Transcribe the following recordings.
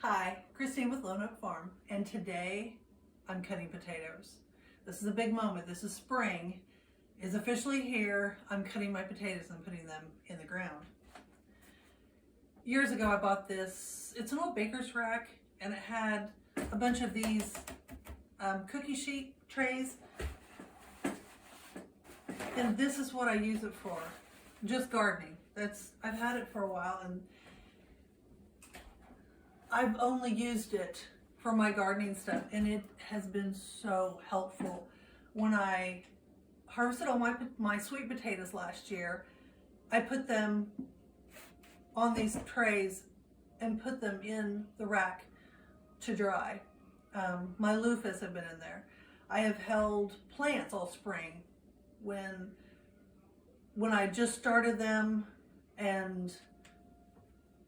Hi, Christine with Lone Oak Farm, and today I'm cutting potatoes. This is a big moment. This is spring is officially here. I'm cutting my potatoes and putting them in the ground. Years ago I bought this, it's an old baker's rack, and it had a bunch of these cookie sheet trays, and this is what I use it for, just gardening. I've had it for a while, and I've only used it for my gardening stuff, and it has been so helpful. When I harvested all my sweet potatoes last year, I put them on these trays and put them in the rack to dry. My loofahs have been in there. I have held plants all spring when I just started them, and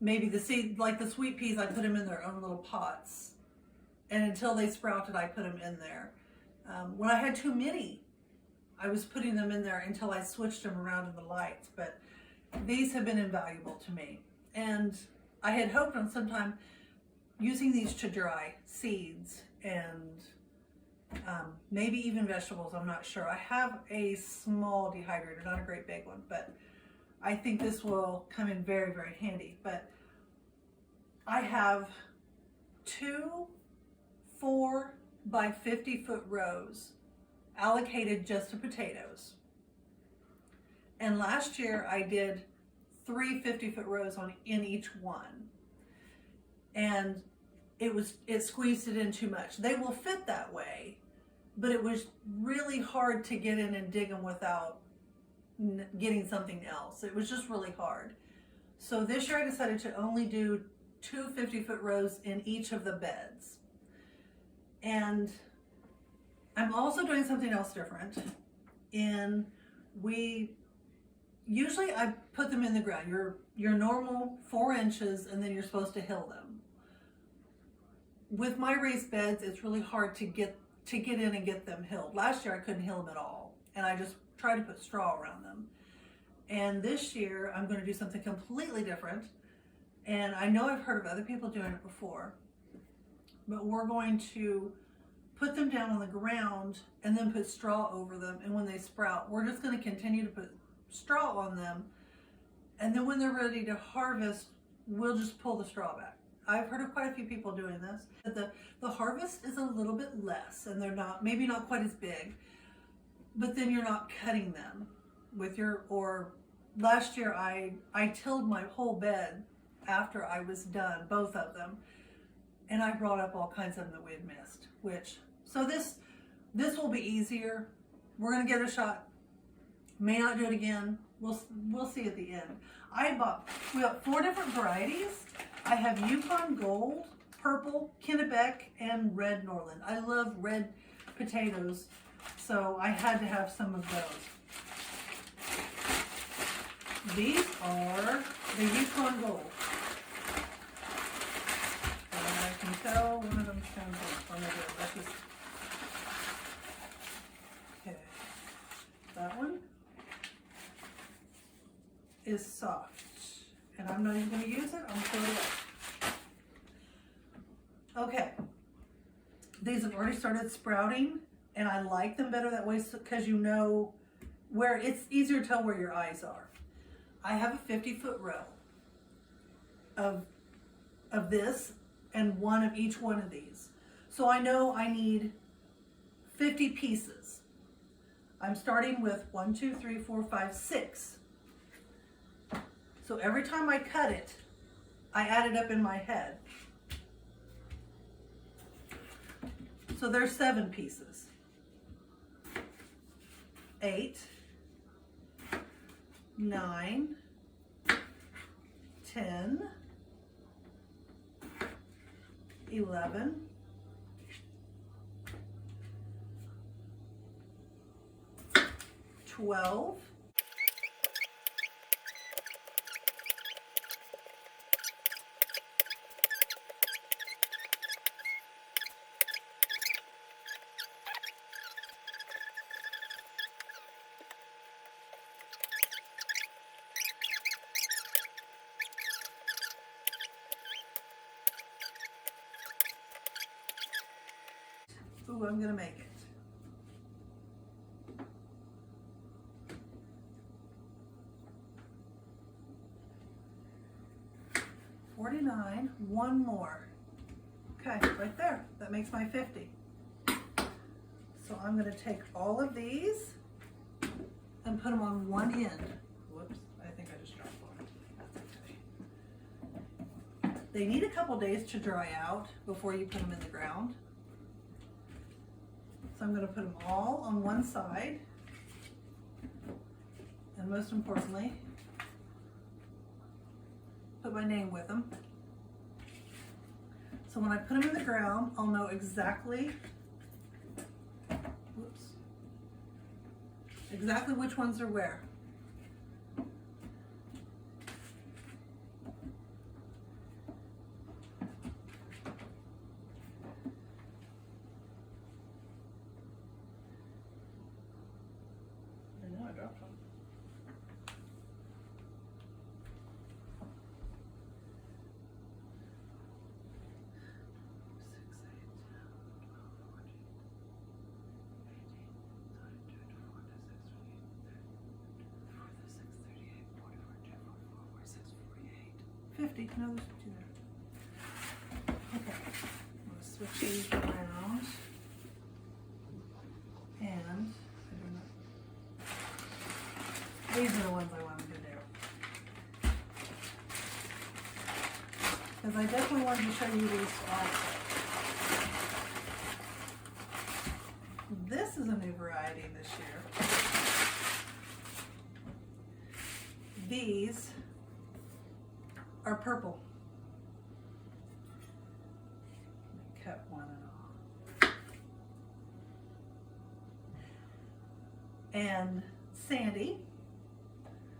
maybe the seed, like the sweet peas, I put them in their own little pots, and until they sprouted I put them in there. When I had too many, I was putting them in there until I switched them around in the lights, but these have been invaluable to me. And I had hoped on sometime using these to dry seeds and maybe even vegetables, I'm not sure. I have a small dehydrator, not a great big one, but I think this will come in very, very handy. But I have 2 4 by 50 foot rows allocated just to potatoes. And last year I did 3 50-foot rows in each one. And it squeezed it in too much. They will fit that way, but it was really hard to get in and dig them without getting something else. It was just really hard. So this year I decided to only do 2 50-foot rows in each of the beds. And I'm also doing something else different. Usually I put them in the ground, your normal 4 inches, and then you're supposed to hill them. With my raised beds, it's really hard to get in and get them hilled. Last year I couldn't hill them at all, and I just tried to put straw around them. And this year I'm going to do something completely different. And I know I've heard of other people doing it before, but we're going to put them down on the ground and then put straw over them. And when they sprout, we're just going to continue to put straw on them. And then when they're ready to harvest, we'll just pull the straw back. I've heard of quite a few people doing this. The harvest is a little bit less, and they're maybe not quite as big, but then you're not cutting them with last year I tilled my whole bed after I was done, both of them, and I brought up all kinds of them that we had missed, so this will be easier. We're gonna give it a shot. May not do it again. We'll see at the end. We got 4 different varieties. I have Yukon Gold, Purple, Kennebec, and Red Norland. I love red potatoes, so I had to have some of those. These are the Yukon Gold. And I can tell one of them sounds like okay. That one is soft, and I'm not even going to use it. I'm going to throw it away. Okay, these have already started sprouting, and I like them better that way because you know where it's easier to tell where your eyes are. I have a 50-foot row of this and 1 of each one of these, so I know I need 50 pieces. I'm starting with 1 2 3 4 5 6. So every time I cut it, I add it up in my head. So there's 7 pieces. 8, 9, 10, 11, 12, 13, Ooh, I'm gonna make it. 49, one more. Okay, right there, that makes my 50. So I'm gonna take all of these and put them on one end. Whoops, I think I just dropped one. That's okay. They need a couple days to dry out before you put them in the ground. So I'm gonna put them all on one side. And most importantly, put my name with them. So when I put them in the ground, I'll know exactly, whoops, exactly which ones are where. I know I dropped one. No, there's two there. Okay, I'm gonna switch these around. And I don't know. These are the ones I wanted to do. Because I definitely wanted to show you these also. This is a new variety this year. These are purple. Cut one and all. And Sandy,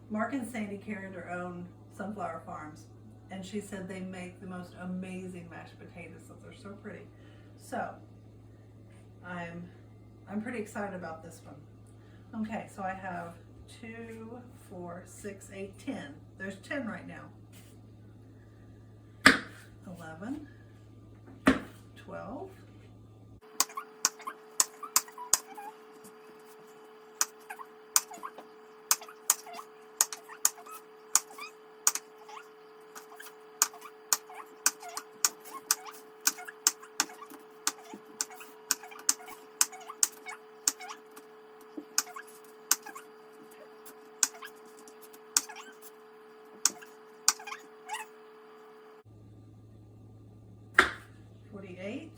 Mark and Sandy carried their own sunflower farms, and she said they make the most amazing mashed potatoes. So they're so pretty. So I'm pretty excited about this one. Okay, so I have 2, 4, 6, 8, 10. There's 10 right now. 11, 12, 48,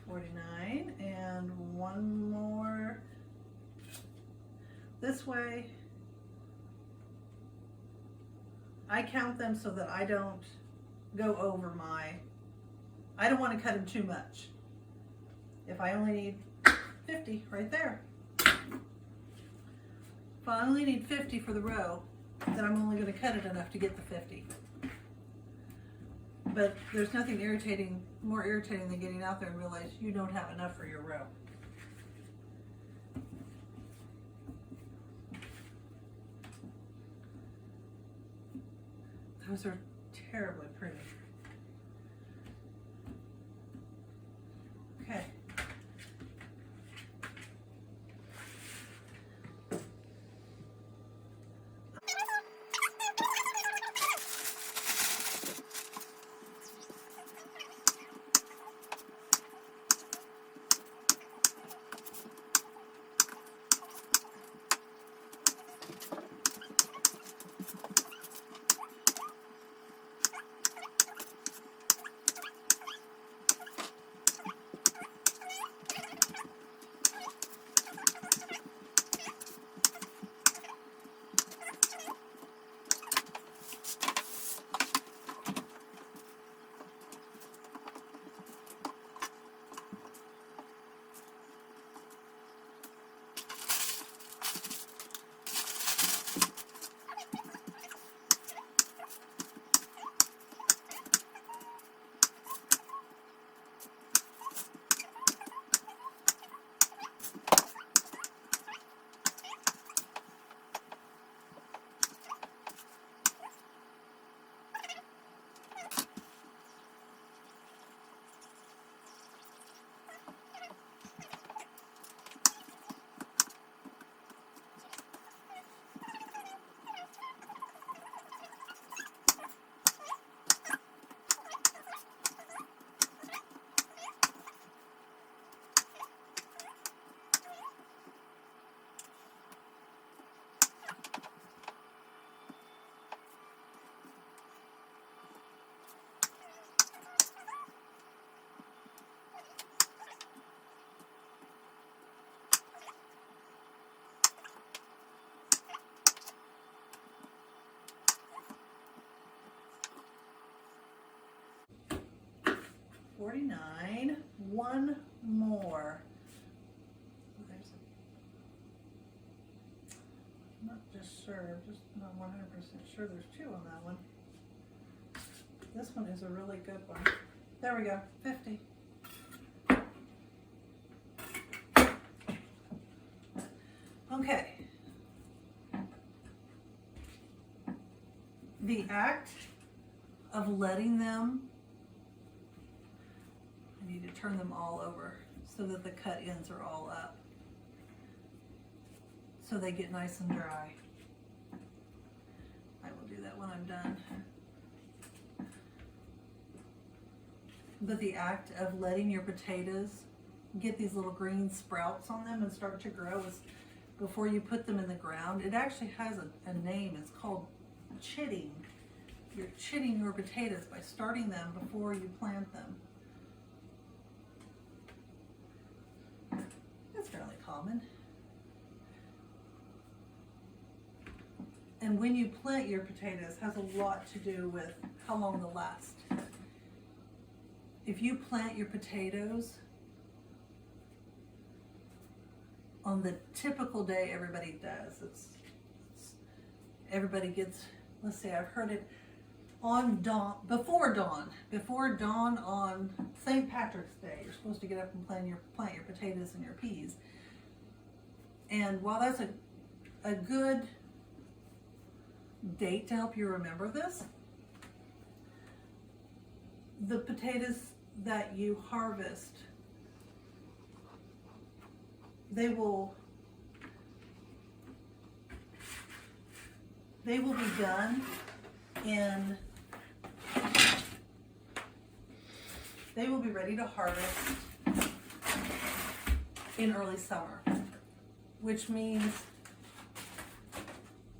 49, and one more this way. I count them so that I don't go over I don't want to cut them too much. If I only need 50 right there. If I only need 50 for the row, then I'm only going to cut it enough to get the 50. But there's nothing more irritating than getting out there and realize you don't have enough for your row. Those are terribly pretty. Okay. $149. One more. I'm not just sure, just not 100% sure. There's two on that one. This one is a really good one. There we go, 50. Okay. The act of letting them, I need to turn them all over so that the cut ends are all up, so they get nice and dry. I will do that when I'm done. But the act of letting your potatoes get these little green sprouts on them and start to grow is before you put them in the ground. It actually has a name. It's called chitting. You're chitting your potatoes by starting them before you plant them. It's fairly common. And when you plant your potatoes, has a lot to do with how long they'll last. If you plant your potatoes on the typical day everybody does, everybody gets, let's say I've heard it on dawn, before dawn on St. Patrick's Day, you're supposed to get up and plant your potatoes and your peas. And while that's a good date to help you remember this, the potatoes that you harvest, they will be done in, they will be ready to harvest in early summer, which means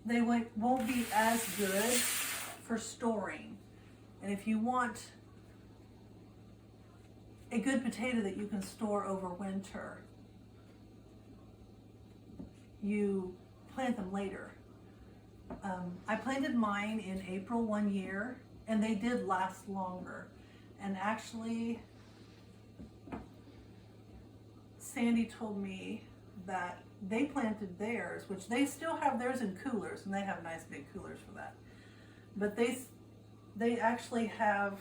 they won't be as good for storing. And if you want a good potato that you can store over winter, you plant them later. I planted mine in April one year, and they did last longer. And actually, Sandy told me that they planted theirs, which they still have theirs in coolers, and they have nice big coolers for that. But they actually have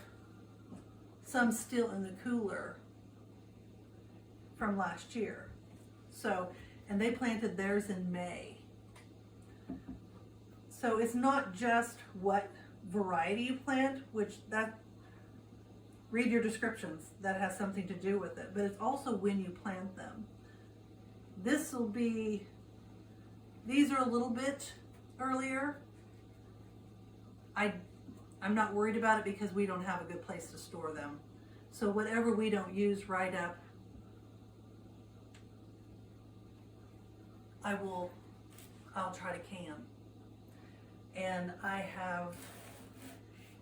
some still in the cooler from last year. So, and they planted theirs in May. So it's not just what variety you plant, which read your descriptions, that has something to do with it, but it's also when you plant them. These are a little bit earlier. I'm not worried about it because we don't have a good place to store them. So whatever we don't use right up, I'll try to can. And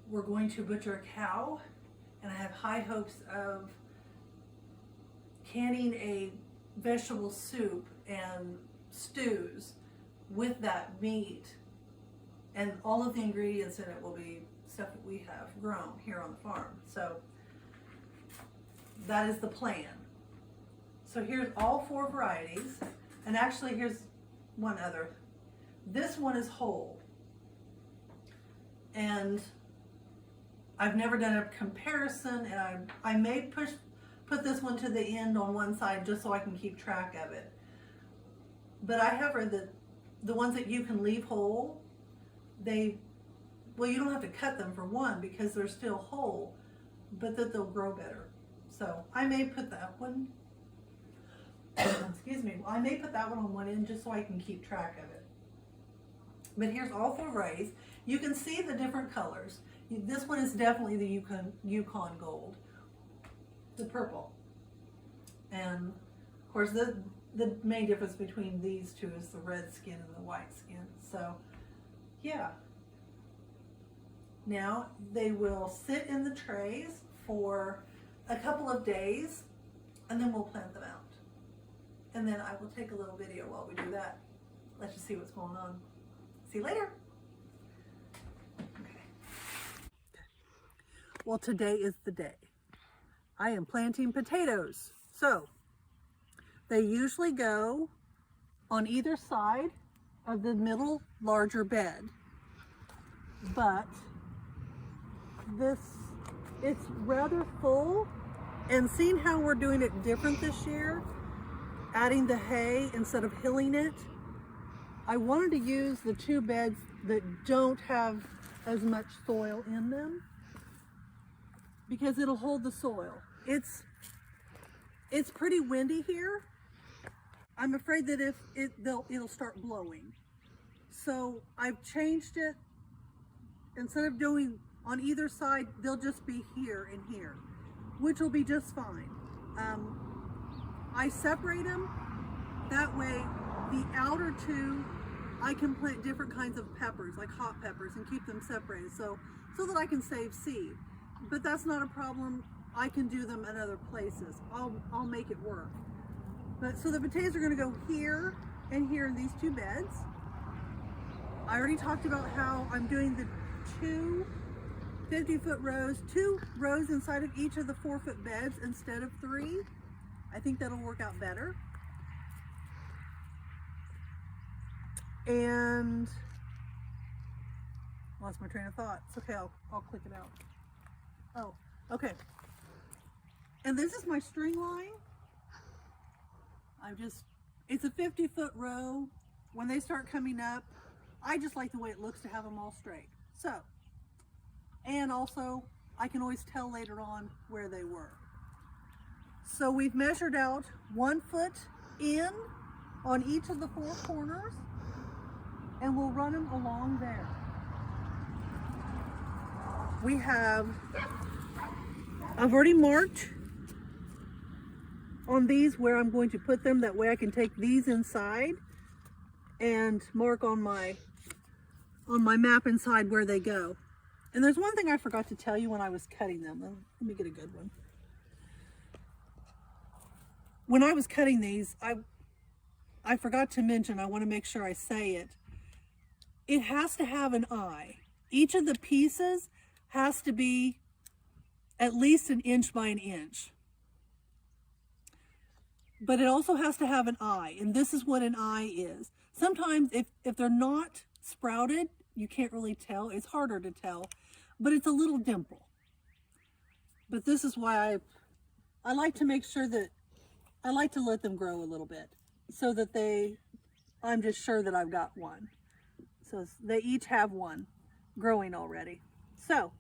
we're going to butcher a cow, and I have high hopes of canning a vegetable soup and stews with that meat, and all of the ingredients in it will be stuff that we have grown here on the farm. So that is the plan. So here's all 4 varieties, and actually here's one other. This one is whole, and I've never done a comparison, and I may put this one to the end on one side just so I can keep track of it. But I have read that the ones that you can leave whole, you don't have to cut them for one because they're still whole, but that they'll grow better. So I may put that one, excuse me, I may put that one on one end just so I can keep track of it. But here's all 4 varieties. You can see the different colors. This one is definitely the Yukon Gold, the purple. And of course the main difference between these two is the red skin and the white skin. So yeah. Now they will sit in the trays for a couple of days, and then we'll plant them out. And then I will take a little video while we do that. Let you see what's going on. See you later. Okay. Well, today is the day. I am planting potatoes. So they usually go on either side of the middle larger bed, but it's rather full, and seeing how we're doing it different this year, adding the hay instead of hilling it, I wanted to use the two beds that don't have as much soil in them because it'll hold the soil. It's pretty windy here. I'm afraid that if it'll start blowing. So I've changed it. Instead of doing on either side, they'll just be here and here, which will be just fine. I separate them. That way, the outer two, I can plant different kinds of peppers, like hot peppers, and keep them separated so that I can save seed. But that's not a problem. I can do them in other places. I'll make it work. But so the potatoes are going to go here and here in these two beds. I already talked about how I'm doing the two 50-foot rows, 2 rows inside of each of the 4-foot beds instead of 3. I think that'll work out better. And lost my train of thought. It's okay, I'll click it out. Oh, okay. And this is my string line. It's a 50-foot row. When they start coming up, I just like the way it looks to have them all straight. So, and also I can always tell later on where they were. So we've measured out 1 foot in on each of the 4 corners, and we'll run them along there. I've already marked on these where I'm going to put them. That way I can take these inside and mark on my map inside where they go. And there's one thing I forgot to tell you when I was cutting them. Let me get a good one. When I was cutting these, I forgot to mention, I want to make sure I say it. It has to have an eye. Each of the pieces has to be at least 1 inch by 1 inch. But it also has to have an eye, and this is what an eye is. Sometimes if they're not sprouted, you can't really tell. It's harder to tell, but it's a little dimple. But this is why I like to make sure that I like to let them grow a little bit so that I'm just sure that I've got one. So they each have one growing already. So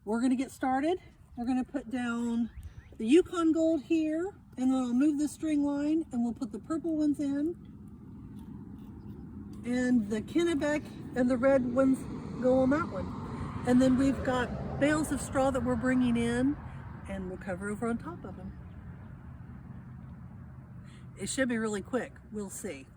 we're going to get started. We're going to put down the Yukon Gold here, and then I'll move the string line and we'll put the purple ones in. And the Kennebec and the red ones go on that one. And then we've got bales of straw that we're bringing in, and we'll cover over on top of them. It should be really quick. We'll see.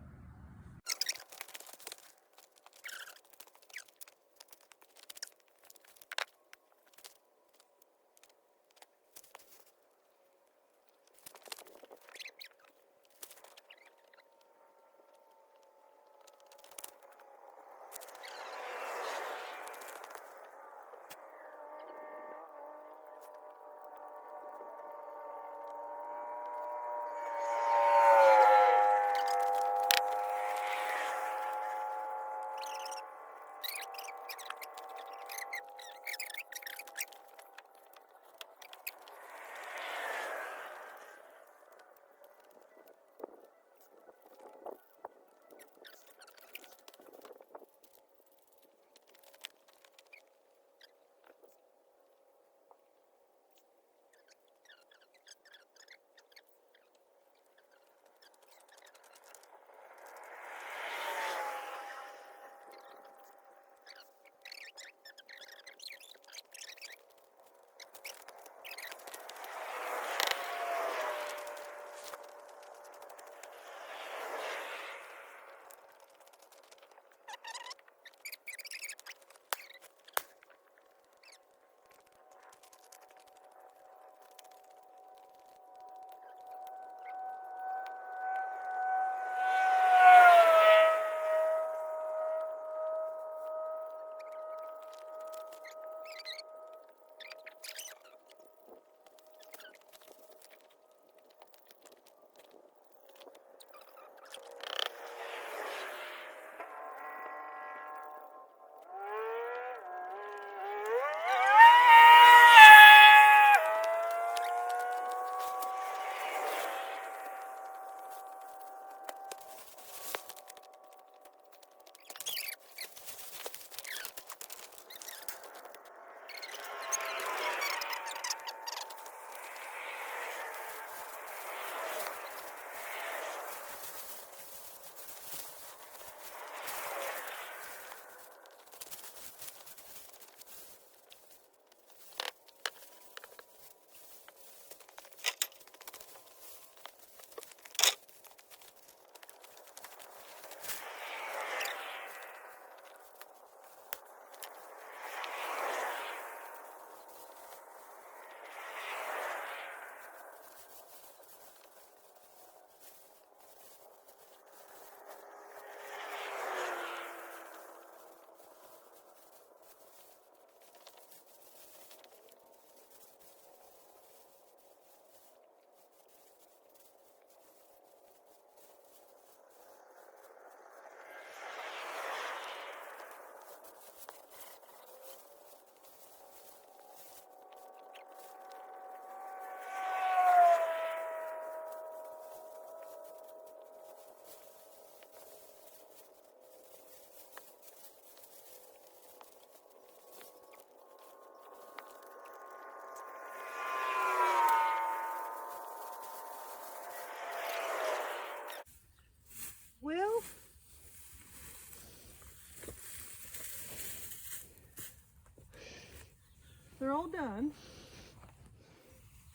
done.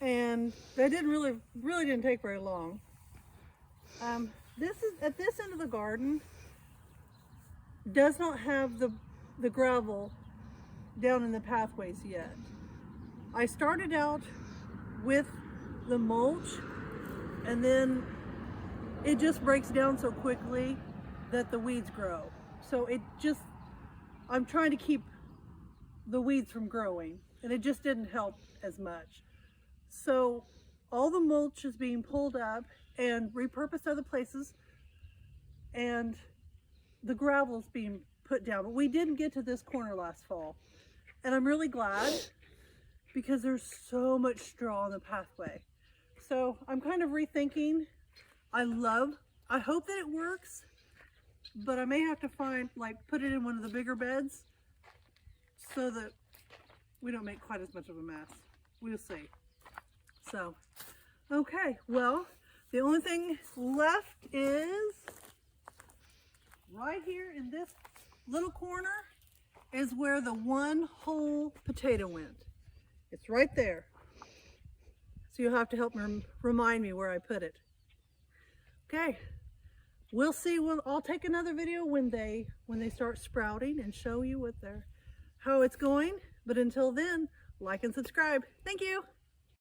And they didn't really didn't take very long. This is at this end of the garden does not have the gravel down in the pathways yet. I started out with the mulch, and then it just breaks down so quickly that the weeds grow. So I'm trying to keep the weeds from growing, and it just didn't help as much. So all the mulch is being pulled up and repurposed other places, and the gravel is being put down. But we didn't get to this corner last fall, and I'm really glad because there's so much straw on the pathway. So I'm kind of rethinking. I hope that it works, but I may have to put it in one of the bigger beds so that we don't make quite as much of a mess. We'll see. So, okay, well, the only thing left is right here in this little corner is where the one whole potato went. It's right there. So you'll have to help me remind me where I put it. Okay, we'll see. I'll take another video when they start sprouting and show you how it's going. But until then, like and subscribe. Thank you.